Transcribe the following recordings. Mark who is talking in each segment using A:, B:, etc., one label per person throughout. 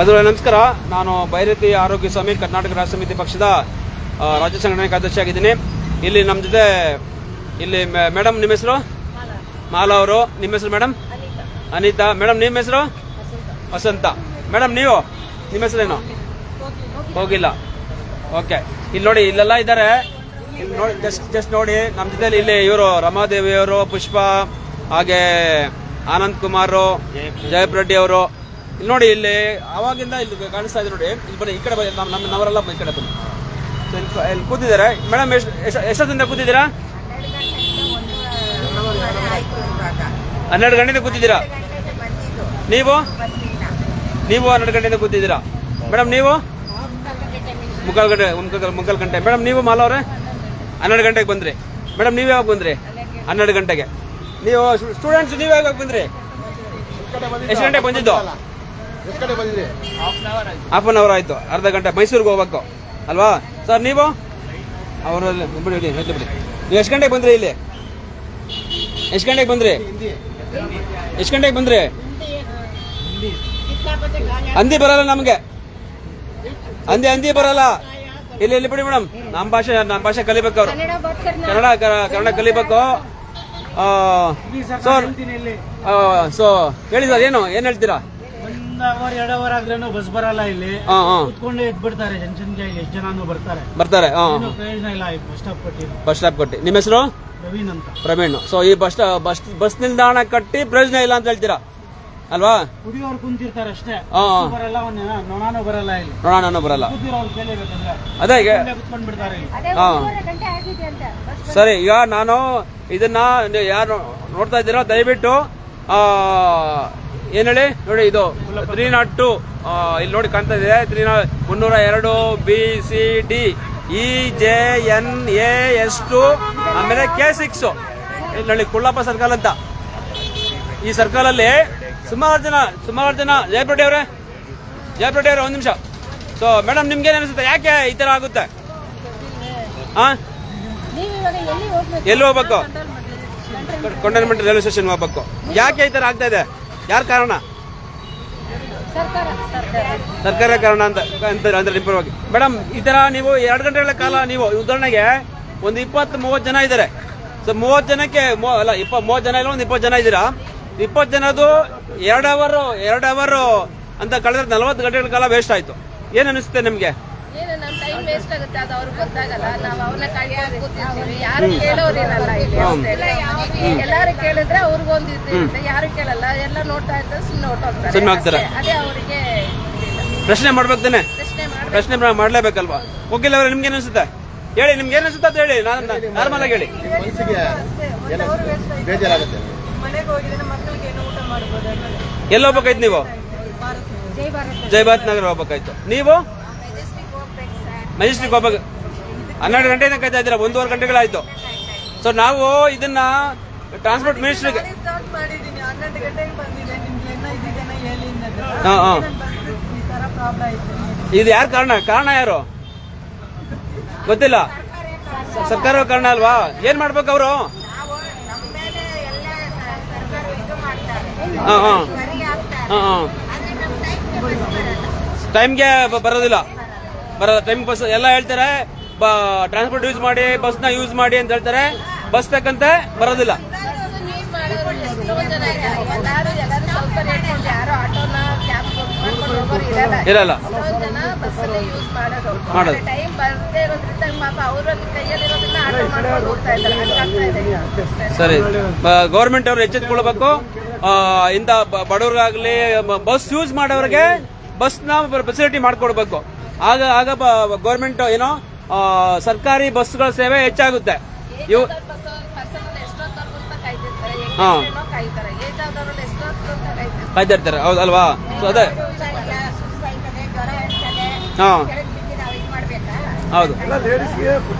A: ಬಂಧುಗಳೇ ನಮಸ್ಕಾರ. ನಾನು ಬೈರತಿ ಆರೋಗ್ಯ ಸ್ವಾಮಿ ಕರ್ನಾಟಕ ರಾಷ್ಟ್ರ ಸಮಿತಿ ಪಕ್ಷದ ರಾಜ್ಯ ಸಂಘಟನೆ ಕಾರ್ಯದರ್ಶಿಯಾಗಿದ್ದೀನಿ. ಇಲ್ಲಿ ನಮ್ಮ ಜೊತೆ ಇಲ್ಲಿ ಮೇಡಮ್, ನಿಮ್ಮ ಹೆಸರು? ಮಾಲಾ ಅವರು. ನಿಮ್ಮ ಹೆಸರು ಮೇಡಮ್? ಅನಿತಾ. ಮೇಡಮ್ ನಿಮ್ಮ ಹೆಸರು? ವಸಂತ. ಮೇಡಮ್ ನೀವು, ನಿಮ್ಮ ಹೆಸರೇನು? ಹೋಗಿಲ್ಲ. ಓಕೆ. ಇಲ್ಲಿ ನೋಡಿ, ಇಲ್ಲೆಲ್ಲ ಇದ್ದಾರೆ. ಇಲ್ಲಿ ನೋಡಿ, ಜಸ್ಟ್ ನೋಡಿ ನಮ್ಮ ಜೊತೆ ಇಲ್ಲಿ ಇವರು ರಮಾದೇವಿ ಅವರು, ಪುಷ್ಪ, ಹಾಗೆ ಆನಂದ್ ಕುಮಾರ್, ಜಯಪ್ ರೆಡ್ಡಿ ಅವರು. ಇಲ್ಲಿ ನೋಡಿ, ಇಲ್ಲಿ ಅವಾಗಿಂದ ಇಲ್ಲಿ ಕಾಣಿಸ್ತಾ ಇದೆ ನೋಡಿ. ಇಲ್ಲಿ ಬನ್ನಿ, ಈ ಕಡೆ ಬನ್ನಿ. ನಮ್ಮವರೆಲ್ಲ ಈ ಕಡೆ ಬನ್ನಿ. ಇಲ್ಲಿ ಕೂತಿದ್ದಾರೆ. ಮೇಡಮ್ ಎಷ್ಟೊತ್ತಿಂದ ಕೂತಿದ್ದೀರಾ? 12 ಗಂಟೆಯಿಂದ ಕೂತಿದ್ದೀರಾ? ನೀವು 12 ಗಂಟೆಯಿಂದ ಕೂತಿದ್ದೀರಾ? ಮೇಡಮ್ ನೀವು ಮುಕ್ಕಾಲು ಗಂಟೆ. ಮೇಡಮ್ ನೀವು ಮಾಲಾ ಅವರೇ 12 ಗಂಟೆಗೆ ಬಂದ್ರಿ. ಮೇಡಮ್ ನೀವು ಯಾವಾಗ ಬಂದ್ರಿ? 12 ಗಂಟೆಗೆ. ನೀವು ಸ್ಟೂಡೆಂಟ್ಸ್ ನೀವು ಯಾವಾಗ ಬಂದ್ರಿ? ಎಷ್ಟು ಗಂಟೆಗೆ ಬಂದಿದ್ದು? ಹಾಫ್ ಅನ್ ಅವರ್ ಆಯ್ತು. ಅರ್ಧ ಗಂಟೆ. ಮೈಸೂರಿಗೆ ಹೋಗ್ಬೇಕು ಅಲ್ವಾ ಸರ್? ನೀವು ಅವರಲ್ಲಿ ಬಿಡಿ. ನೀವು ಎಷ್ಟು ಗಂಟೆಗೆ ಬಂದ್ರಿ? ಇಲ್ಲಿ ಎಷ್ಟು ಗಂಟೆಗೆ ಬಂದ್ರಿ? ಅಂದಿ ಬರಲ್ಲ ನಮ್ಗೆ. ಅಂದಿ ಬರಲ್ಲ. ಇಲ್ಲಿ ಬಿಡಿ ಮೇಡಮ್. ನಮ್ಮ ಭಾಷೆ ಕಲಿಬೇಕು ಅವರು. ಕನ್ನಡ ಕಲಿಬೇಕು. ಸೊ ಹೇಳಿ ಸರ್, ಏನು ಹೇಳ್ತೀರಾ?
B: 1 ಅವರ್ ಆದ್ರೂ ಬಸ್ ಬರಲ್ಲ. ಇಲ್ಲಿ ಕುತ್ಕೊಂಡು ಎದ್ ಬಿಡ್ತಾರೆ. ಜಂಕ್ಷನ್ಗೆ ಎಷ್ಟು ಜನ ಬರ್ತಾರೆ. ಪ್ರಯೋಜನ ಇಲ್ಲ.
A: ಬಸ್ ಸ್ಟಾಪ್ ಕೊಟ್ಟಿ. ನಿಮ್ಮ ಹೆಸರು?
B: ಪ್ರವೀಣ್ ಅಂತ.
A: ಪ್ರವೀಣ್. ಸೊ ಈ ಬಸ್ ನಿಲ್ದಾಣ ಕಟ್ಟಿ ಪ್ರಯೋಜನ ಇಲ್ಲ ಅಂತ ಹೇಳ್ತೀರಾ ಅಲ್ವಾ?
B: ಕುಡಿಯೋರು ಕುಂತಿರ್ತಾರೆ ಅಷ್ಟೇ. ಬರಲ್ಲ. ನೊಣಾನು ಬರಲ್ಲ. ಇಲ್ಲಿ
A: ನೋಡೋಣ ಬರಲ್ಲ. ಅದೇ
B: ಕುತ್ಕೊಂಡ್ ಬಿಡ್ತಾರೆ.
A: ಸರಿ, ಈಗ ನಾನು ಇದನ್ನ ಯಾರು ನೋಡ್ತಾ ಇದ್ದೀರಾ ದಯವಿಟ್ಟು ಏನ್ ಹೇಳಿ ನೋಡಿ. ಇದು 302 ಇಲ್ಲಿ ನೋಡಿ ಕಾಣ್ತಾ ಇದೆ. 302 BCD EJNAS2 ಆಮೇಲೆ K6 ಇಲ್ಲಿ ನೋಡಿ ಕುಳ್ಳಪ್ಪ ಸರ್ಕಲ್ ಅಂತ. ಈ ಸರ್ಕಲ್ ಅಲ್ಲಿ ಸುಮಾರು ಜನ ಜಯಪ್ರಟಿ ಅವರೇ ಒಂದ್ ನಿಮಿಷ. ಸೊ ಮೇಡಮ್ ನಿಮ್ಗೇನು ಅನಿಸುತ್ತೆ? ಯಾಕೆ ಈ ತರ ಆಗುತ್ತೆ? ಎಲ್ಲಿ ಹೋಗ್ಬೇಕು? ಕಂಟೋನ್ಮೆಂಟ್ ರೈಲ್ವೆ ಸ್ಟೇಷನ್ ಹೋಗ್ಬೇಕು. ಯಾಕೆ ಈ ತರ ಆಗ್ತಾ ಇದೆ? ಯಾರ ಕಾರಣ? ಸರ್ಕಾರ ಕಾರಣ ಅಂತ ಅಂದ್ರೆ ನಿಮ್ಮ ಪರವಾಗಿ. ಮೇಡಮ್ ಈ ತರ ನೀವು 2 ಗಂಟೆಗಳ ಕಾಲ ನೀವು ಉದಾಹರಣೆಗೆ ಒಂದು 20-30 ಜನ ಇದ್ದಾರೆ. ಸೊ 30 ಜನಕ್ಕೆ ಅಲ್ಲ 30 ಜನ ಇಲ್ಲ, ಒಂದು 20 ಜನ ಇದ್ದೀರಾ. 20 ಜನದು 2 ಅವರ್ ಅಂತ ಕಳೆದ್ರೆ 40 ಗಂಟೆಗಳ ಕಾಲ ವೇಸ್ಟ್ ಆಯ್ತು. ಏನ್ ಅನಿಸುತ್ತೆ ನಿಮ್ಗೆ?
C: ನಮ್ಮ ಟೈಮ್ ವೇಸ್ಟ್ ಆಗುತ್ತೆ. ಅದು ಅವ್ರಿಗೆ ಗೊತ್ತಾಗಲ್ಲ. ನಾವು ಅವ್ರನ್ನ ಕಾಯ್ಕೊಂಡು ಕೂತಿರ್ತೀವಿ. ಯಾರು ಕೇಳೋರೇನಲ್ಲ. ಇಲ್ಲಿ ಎಲ್ಲಾರು ಕೇಳಿದ್ರೆ ಅವ್ರಿಗೊಂದು ಇರುತ್ತೆ. ಯಾರು ಕೇಳಲ್ಲ. ಎಲ್ಲ ನೋಡ್ತಾ ಇರ್ತಾರೆ, ಸುಮ್ಮನೆ ಹೊಟ್ಟೋಗ್ತಾರೆ. ಅದೇ ಅವರಿಗೆ
A: ಪ್ರಶ್ನೆ ಮಾಡ್ಬೇಕು ತಾನೆ? ಪ್ರಶ್ನೆ ಮಾಡ್ಲೇಬೇಕಲ್ವಾ? ಹೋಗಿಲ್ಲ ಅವ್ರೆ, ನಿಮ್ಗೆ ಅನಿಸುತ್ತೆ? ಹೇಳಿ, ನಿಮ್ಗೆ ಏನ್ ಅನ್ಸುತ್ತೆ ಅಂತ ಹೇಳಿ. ನಾನು ನಾರ್ಮಲ್ ಆಗಿ ಹೇಳಿ. ಎಲ್ಲಿ ಹೋಗ್ಬೇಕಾಯ್ತು ನೀವು? ಜೈ ಭಾರತ್ ನಗರ ಹೋಗ್ಬೇಕಾಯ್ತು. ನೀವು ಮೆಜೆಸ್ಟಿಕ್ ಹೋಗ್ಬೇಕು. 12 ಗಂಟೆಯಿಂದ ಕಾಯ್ತಾ ಇದ್ದೀರಾ. 1.5 ಗಂಟೆಗಳಾಯ್ತು. ಸೊ ನಾವು ಇದನ್ನ ಟ್ರಾನ್ಸ್ಪೋರ್ಟ್ ಮಿನಿಸ್ಟ್ರಿಗೆ ಇದು ಯಾರು ಕಾರಣ ಯಾರು ಗೊತ್ತಿಲ್ಲ. ಸರ್ಕಾರ ಕಾರಣ ಅಲ್ವಾ? ಏನ್ ಮಾಡ್ಬೇಕು ಅವರು? ಟೈಮ್ಗೆ ಬರೋದಿಲ್ಲ. ಟೈಮ್ ಬಸ್ ಎಲ್ಲ ಹೇಳ್ತಾರೆ. ಟ್ರಾನ್ಸ್ಪೋರ್ಟ್ ಯೂಸ್ ಮಾಡಿ, ಬಸ್ನ ಯೂಸ್ ಮಾಡಿ ಅಂತ ಹೇಳ್ತಾರೆ. ಬಸ್ ಬೇಕಂತೆ ಬರೋದಿಲ್ಲ. ಇರಲ್ಲ ಮಾಡೋದು. ಸರಿ, ಗೌರ್ಮೆಂಟ್ ಅವರು ಎಚ್ಚೆತ್ಕೊಳ್ಬೇಕು. ಇಂಥ ಬಡವರಿಗಾಗ್ಲಿ ಬಸ್ ಯೂಸ್ ಮಾಡೋರಿಗೆ ಬಸ್ನ ಫೆಸಿಲಿಟಿ ಮಾಡ್ಕೊಡ್ಬೇಕು. ಆಗ ಗೌರ್ಮೆಂಟ್ ಏನೋ ಸರ್ಕಾರಿ ಬಸ್ಗಳ ಸೇವೆ ಹೆಚ್ಚಾಗುತ್ತೆ. ಇವು ಕಾಯ್ತಾ ಇರ್ತಾರೆ. ಹೌದಲ್ವಾ? ಸೊ ಅದೇ ಹೌದು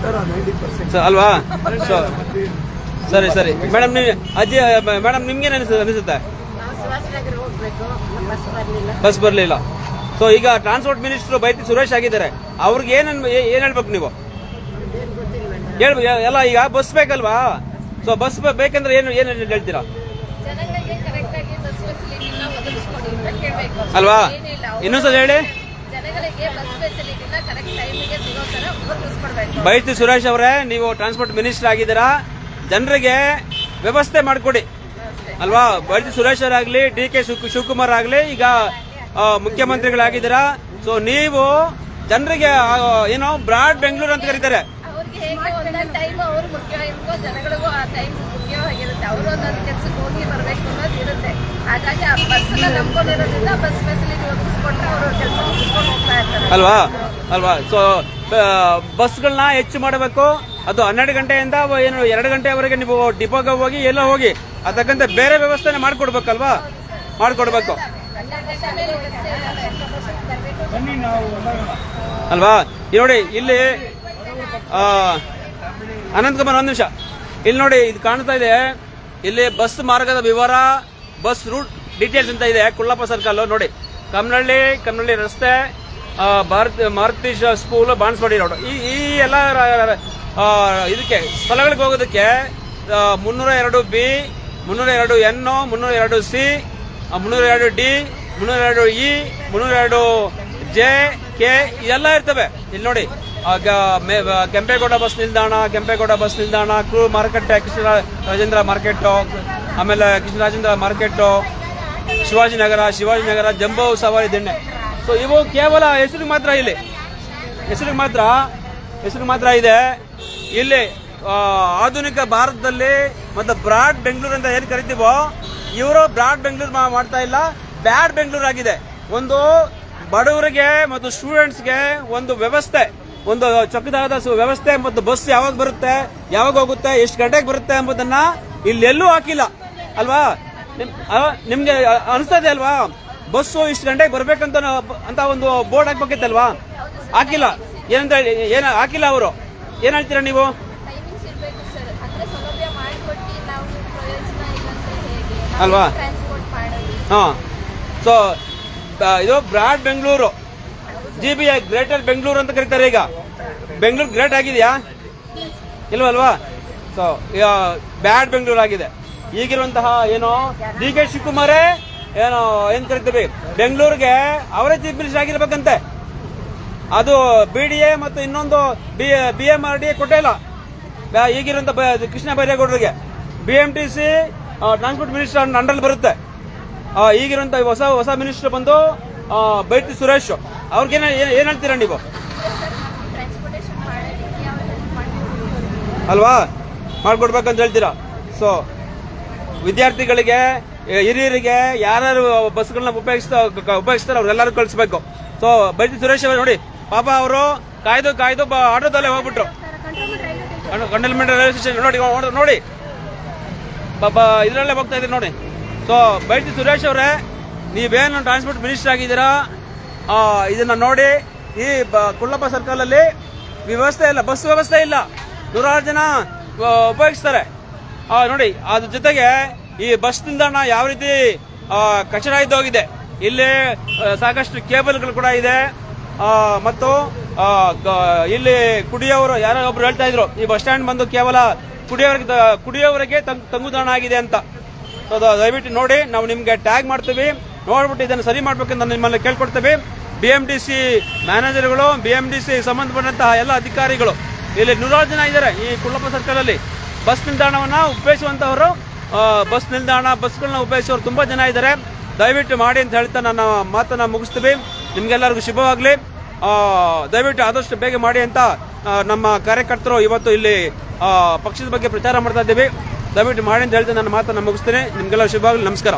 A: ಅಲ್ವಾ? ಸರಿ ಮೇಡಮ್, ಮೇಡಮ್ ನಿಮ್ಗೇನು ಅನಿಸುತ್ತೆ? ಬಸ್ ಬರ್ಲಿಲ್ಲ. ಸೊ ಈಗ ಟ್ರಾನ್ಸ್ಪೋರ್ಟ್ ಮಿನಿಸ್ಟರ್ ಬೈತಿ ಸುರೇಶ್ ಆಗಿದ್ದಾರೆ. ಅವ್ರಿಗೆ ಏನ್ ಹೇಳ್ಬೇಕು ನೀವು? ಎಲ್ಲ ಈಗ ಬಸ್ ಬೇಕಲ್ವಾ? ಸೊ ಬಸ್ ಬೇಕಂದ್ರೆ ಏನು ಹೇಳ್ತೀರಾ?
C: ಜನಗಳಿಗೆ ಕರೆಕ್ಟ್ ಆಗಿ ಬಸ್ ಫೆಸಿಲಿಟಿನ ಒದಗಿಸ್ಕೊಡಿ ಅಂತ ಮಾಡ್ಬೇಕು
A: ಅಲ್ವಾ?
C: ಏನಿಲ್ಲ
A: ಇನ್ನೊಂದ್ಸಲ ಹೇಳಿ.
C: ಜನಗಳಿಗೆ ಬಸ್ ಫೆಸಿಲಿಟಿನ ಕರೆಕ್ಟ್ ಟೈಮಿಗೆ ಸಿಗೋ ತರ ಒದಗಿಸ್ಕೊಡ್ಬೇಕು.
A: ಬೈರತಿ ಸುರೇಶ್ ಅವರೇ, ನೀವು ಟ್ರಾನ್ಸ್ಪೋರ್ಟ್ ಮಿನಿಸ್ಟರ್ ಆಗಿದ್ದೀರಾ, ಜನರಿಗೆ ವ್ಯವಸ್ಥೆ ಮಾಡಿಕೊಡಿ ಅಲ್ವಾ? ಬೈರತಿ ಸುರೇಶ್ ಅವರಾಗ್ಲಿ, DK ಶಿವಕುಮಾರ್ ಆಗ್ಲಿ, ಈಗ ಮುಖ್ಯಮಂತ್ರಿಗಳಾಗಿದ್ದೀರಾ. ಸೊ ನೀವು ಜನರಿಗೆ ಏನೋ ಬ್ರಾಡ್ ಬೆಂಗಳೂರು ಅಂತ ಕರೀತಾರೆ.
C: ಅವ್ರಿಗೆ ಹೇಗೆ ಒಂದೊಂದು ಟೈಮ್ ಅವ್ರು ಮುಖ್ಯವಾಗಿರ್ಬೇಕು, ಜನಗಳಿಗೂ ಆ ಟೈಮ್ ಮುಖ್ಯವಾಗಿರುತ್ತೆ. ಅವರು ಒಂದೊಂದು ಕೆಲ್ಸಕ್ಕೆ ಹೋಗಿ ಬರ್ಬೇಕು ಅನ್ನೋದು ಇರುತ್ತೆ. ಹಾಗಾಗಿ ಆ ಬಸ್ನ ನಂಬ್ಕೊಂಡಿರೋದ್ರಿಂದ ಬಸ್ ಫೆಸಿಲಿಟಿ ಒದಗಿಸ್ಕೊಟ್ರೆ ಅವರು ಕೆಲಸ ಮುಗಿಸ್ಕೊಂಡು ಹೋಗ್ತಾ ಇರ್ತಾರೆ
A: ಅಲ್ವಾ? ಸೊ ಬಸ್ಗಳನ್ನ ಹೆಚ್ಚು ಮಾಡಬೇಕು. ಅದು 12 ಗಂಟೆಯಿಂದ ಏನು 2 ಗಂಟೆವರೆಗೆ ನೀವು ಡಿಪೋಗೆ ಹೋಗಿ ಎಲ್ಲ ಹೋಗಿ ಅದಕ್ಕಂತ ಬೇರೆ ವ್ಯವಸ್ಥೆನ ಮಾಡ್ಕೊಡ್ಬೇಕಲ್ವಾ? ಮಾಡ್ಕೊಡ್ಬೇಕು ಅಲ್ವಾ? ನೋಡಿ ಇಲ್ಲಿ ಅನಂತಕುಮಾರ್, ಒಂದ್ ನಿಮಿಷ ಇಲ್ಲಿ ನೋಡಿ, ಇದು ಕಾಣ್ತಾ ಇದೆ. ಇಲ್ಲಿ ಬಸ್ ಮಾರ್ಗದ ವಿವರ, ಬಸ್ ರೂಟ್ ಡೀಟೇಲ್ಸ್ ಅಂತ ಇದೆ. ಕುಳ್ಳಪ್ಪ ಸರ್ಕಲ್ ನೋಡಿ, ಕಮ್ಮನಹಳ್ಳಿ ರಸ್ತೆ, ಮಾರುತಿ ಸ್ಕೂಲ್, ಬಾಣಸ್ವಾಡಿ ರೋಡ್. ಈ ಎಲ್ಲ ಇದಕ್ಕೆ ಸ್ಥಳಗಳಿಗೆ ಹೋಗೋದಕ್ಕೆ 302B, 302N, 302C, 302D, 302E, 302J, K ಇದೆಲ್ಲ ಇರ್ತವೆ. ಇಲ್ಲಿ ನೋಡಿ, ಕೆಂಪೇಗೌಡ ಬಸ್ ನಿಲ್ದಾಣ, ಕ್ರೂ ಮಾರ್ಕೆಟ್, ಕೃಷ್ಣರಾಜೇಂದ್ರ ಮಾರ್ಕೆಟ್, ಆಮೇಲೆ ಕೃಷ್ಣರಾಜೇಂದ್ರ ಮಾರ್ಕೆಟ್, ಶಿವಾಜಿನಗರ, ಜಂಬೋ ಸವಾರಿ ದಿಣ್ಣೆ. ಸೊ ಇವು ಕೇವಲ ಹೆಸರಿಗೆ ಮಾತ್ರ ಇದೆ. ಇಲ್ಲಿ ಆಧುನಿಕ ಭಾರತದಲ್ಲಿ ಮತ್ತು ಬ್ರಾಡ್ ಬೆಂಗಳೂರು ಅಂತ ಏನ್ ಕರಿತೀವೋ, ಇವರು ಬ್ರಾಡ್ ಬೆಂಗಳೂರು ಮಾಡ್ತಾ ಇಲ್ಲ, ಬ್ಯಾಡ್ ಬೆಂಗಳೂರು ಆಗಿದೆ. ಒಂದು ಬಡವರಿಗೆ ಮತ್ತು ಸ್ಟೂಡೆಂಟ್ಸ್ಗೆ ಒಂದು ವ್ಯವಸ್ಥೆ, ಒಂದು ಚೊಕ್ಕದಾದ ವ್ಯವಸ್ಥೆ ಮತ್ತು ಬಸ್ ಯಾವಾಗ ಬರುತ್ತೆ, ಯಾವಾಗ ಹೋಗುತ್ತೆ, ಎಷ್ಟು ಗಂಟೆಗೆ ಬರುತ್ತೆ ಎಂಬುದನ್ನ ಇಲ್ಲೆಲ್ಲೂ ಹಾಕಿಲ್ಲ ಅಲ್ವಾ? ನಿಮ್ಗೆ ಅನಿಸ್ತದೆ ಅಲ್ವಾ? ಬಸ್ಸು ಇಷ್ಟು ಗಂಟೆಗೆ ಬರ್ಬೇಕಂತ ಒಂದು ಬೋರ್ಡ್ ಹಾಕ್ಬೇಕಿತ್ತಲ್ವಾ? ಹಾಕಿಲ್ಲ. ಏನ್ ಹಾಕಿಲ್ಲ ಅವರು. ಏನ್ ಹೇಳ್ತೀರಾ ನೀವು?
C: ಟೈಮಿಂಗ್ಸ್ ಇರಬೇಕು ಸರ್. ಅಂದ್ರೆ ಸೌಲಭ್ಯ ಮಾಡಿಕೊಟ್ಟು ನಾವು ಪ್ರಯೋಜನ ಇಲ್ಲಂದ್ರೆ ಹೇಗೆ
A: ಅಲ್ವಾ?
C: ಟ್ರಾನ್ಸ್ಪೋರ್ಟ್ ಮಾಡೋದು.
A: ಹಾ. ಸೊ ಇದು ಬ್ರಾಡ್ ಬೆಂಗಳೂರು, GBI ಗ್ರೇಟರ್ ಬೆಂಗಳೂರು ಅಂತ ಕರೀತಾರೆ. ಈಗ ಬೆಂಗಳೂರು ಗ್ರೇಟ್ ಆಗಿದೆಯಾ? ಇಲ್ವಲ್ವಾ? ಸೊ ಬ್ಯಾಡ್ ಬೆಂಗಳೂರು ಆಗಿದೆ. ಈಗಿರುವಂತಹ ಏನೋ DK ಶಿವಕುಮಾರೇ ಏನ್ ಕರಿತೀವಿ, ಬೆಂಗಳೂರಿಗೆ ಅವರೇ ಚೀಫ್ ಮಿನಿಸ್ಟರ್ ಆಗಿರ್ಬೇಕಂತೆ. ಅದು BDA ಮತ್ತು ಇನ್ನೊಂದು BMRD ಕೊಟ್ಟೇ ಇಲ್ಲ. ಈಗಿರುವಂತ ಕೃಷ್ಣ ಬೈರೇಗೌಡರಿಗೆ BMTC ಟ್ರಾನ್ಸ್ಪೋರ್ಟ್ ಮಿನಿಸ್ಟರ್ ಅಂಡರ್ ಬರುತ್ತೆ. ಈಗಿರುವಂತ ಹೊಸ ಮಿನಿಸ್ಟರ್ ಬಂದು ಬೈರತಿ ಸುರೇಶ್. ಅವ್ರಿಗೆ ಏನ್ ಹೇಳ್ತೀರಾ ನೀವು?
C: ಟ್ರಾನ್ಸ್ಪೋರ್ಟೇಷನ್ ಮಾಡೋದಕ್ಕೆ
A: ಅಲ್ವಾ? ಮಾಡ್ಕೊಡ್ಬೇಕಂತ ಹೇಳ್ತೀರಾ. ಸೊ ವಿದ್ಯಾರ್ಥಿಗಳಿಗೆ, ಹಿರಿಯರಿಗೆ ಯಾರು ಬಸ್ಗಳನ್ನ ಉಪಯೋಗಿಸ್ತಾರೆ ಅವ್ರೆಲ್ಲರೂ ಕಳಿಸ್ಬೇಕು. ಸೊ ಬೈರತಿ ಸುರೇಶ್ ಅವರು ನೋಡಿ, ಪಾಪ ಅವರು ಕಾಯ್ದು ಆಟೋದಲ್ಲೇ ಹೋಗ್ಬಿಟ್ರು. ಕಂಟೋನ್ಮೆಂಟ್ ರೈಲ್ವೆ ಸ್ಟೇಷನ್ ನೋಡಿ ಪಾಪ ಇದ್ರಲ್ಲೇ ಹೋಗ್ತಾ ಇದ್ರಿ ನೋಡಿ. ಸೊ ಬೈರತಿ ಸುರೇಶ್ ಅವರೇ, ನೀವೇನು ಟ್ರಾನ್ಸ್ಪೋರ್ಟ್ ಮಿನಿಸ್ಟರ್ ಆಗಿದ್ದೀರಾ, ಇದನ್ನ ನೋಡಿ. ಈ ಕುಳ್ಳಪ್ಪ ಸರ್ಕಲ್ ಅಲ್ಲಿ ವ್ಯವಸ್ಥೆ ಇಲ್ಲ, ಬಸ್ ವ್ಯವಸ್ಥೆ ಇಲ್ಲ, 100 ಜನ ಉಪಯೋಗಿಸ್ತಾರೆ ನೋಡಿ. ಅದ್ರ ಜೊತೆಗೆ ಈ ಬಸ್ ನಿಲ್ದಾಣ ಯಾವ ರೀತಿ ಕಚಡ ಇದ್ದೋಗಿದೆ. ಇಲ್ಲಿ ಸಾಕಷ್ಟು ಕೇಬಲ್ಗಳು ಕೂಡ ಇದೆ. ಮತ್ತು ಇಲ್ಲಿ ಕುಡಿಯೋರು ಯಾರೋ ಒಬ್ರು ಹೇಳ್ತಾ ಇದ್ರು, ಈ ಬಸ್ ಸ್ಟ್ಯಾಂಡ್ ಬಂದು ಕೇವಲ ಕುಡಿಯೋವರೆಗೆ ತಂಗುದಾಣ ಆಗಿದೆ ಅಂತ. ಸೊ ದಯವಿಟ್ಟು ನೋಡಿ, ನಾವು ನಿಮ್ಗೆ ಟ್ಯಾಗ್ ಮಾಡ್ತೀವಿ, ನೋಡ್ಬಿಟ್ಟು ಇದನ್ನು ಸರಿ ಮಾಡ್ಬೇಕಂತ ನಿಮ್ಮಲ್ಲಿ ಕೇಳ್ಕೊಡ್ತೀವಿ. BMTC ಮ್ಯಾನೇಜರ್ಗಳು, BMTC ಸಂಬಂಧಪಟ್ಟಂತಹ ಎಲ್ಲ ಅಧಿಕಾರಿಗಳು, ಇಲ್ಲಿ 100 ಜನ ಇದ್ದಾರೆ ಈ ಕುಳ್ಳಪ್ಪ ಸರ್ಕಲ್ ಅಲ್ಲಿ. ಬಸ್ ನಿಲ್ದಾಣವನ್ನ ಉಪಯೋಗಿಸುವಂತವರು, ಬಸ್ಗಳನ್ನ ಉಪಯೋಗಿಸುವವರು ತುಂಬಾ ಜನ ಇದ್ದಾರೆ. ದಯವಿಟ್ಟು ಮಾಡಿ ಅಂತ ಹೇಳ್ತಾ ನನ್ನ ಮಾತನ್ನ ಮುಗಿಸ್ತೀವಿ. ನಿಮ್ಗೆಲ್ಲರಿಗೂ ಶುಭವಾಗ್ಲಿ. ದಯವಿಟ್ಟು ಆದಷ್ಟು ಬೇಗ ಮಾಡಿ ಅಂತ ನಮ್ಮ ಕಾರ್ಯಕರ್ತರು ಇವತ್ತು ಇಲ್ಲಿ ಪಕ್ಷದ ಬಗ್ಗೆ ಪ್ರಚಾರ ಮಾಡ್ತಾ ಇದ್ದೀವಿ. ದಯವಿಟ್ಟು ಮಾಡಿ ಅಂತ ಹೇಳ್ತಾ ನನ್ನ ಮಾತನ್ನ ಮುಗಿಸ್ತೀನಿ. ನಿಮ್ಗೆಲ್ಲ ಶುಭವಾಗ್ಲಿ. ನಮಸ್ಕಾರ.